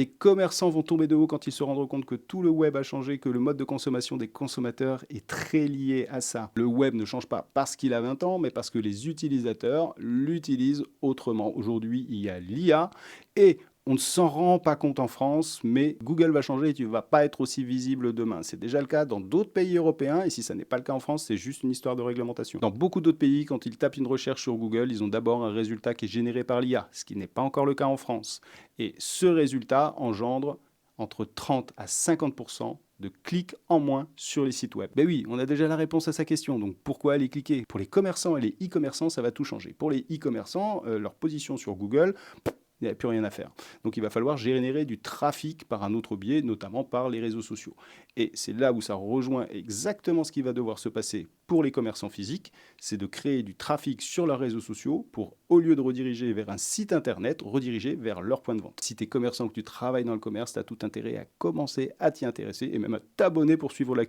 Les commerçants vont tomber de haut quand ils se rendront compte que tout le web a changé, que le mode de consommation des consommateurs est très lié à ça. Le web ne change pas parce qu'il a 20 ans, mais parce que les utilisateurs l'utilisent autrement. Aujourd'hui, il y a l'IA et on ne s'en rend pas compte en France, mais Google va changer et tu ne vas pas être aussi visible demain. C'est déjà le cas dans d'autres pays européens et si ça n'est pas le cas en France, c'est juste une histoire de réglementation. Dans beaucoup d'autres pays, quand ils tapent une recherche sur Google, ils ont d'abord un résultat qui est généré par l'IA, ce qui n'est pas encore le cas en France. Et ce résultat engendre entre 30 à 50% de clics en moins sur les sites web. Ben oui, on a déjà la réponse à sa question, donc pourquoi aller cliquer? Pour les commerçants et les e-commerçants, ça va tout changer. Pour les e-commerçants, leur position sur Google, il n'y a plus rien à faire. Donc il va falloir générer du trafic par un autre biais, notamment par les réseaux sociaux. Et c'est là où ça rejoint exactement ce qui va devoir se passer pour les commerçants physiques, c'est de créer du trafic sur leurs réseaux sociaux pour, au lieu de rediriger vers un site internet, rediriger vers leur point de vente. Si tu es commerçant, que tu travailles dans le commerce, tu as tout intérêt à commencer à t'y intéresser et même à t'abonner pour suivre l'actu.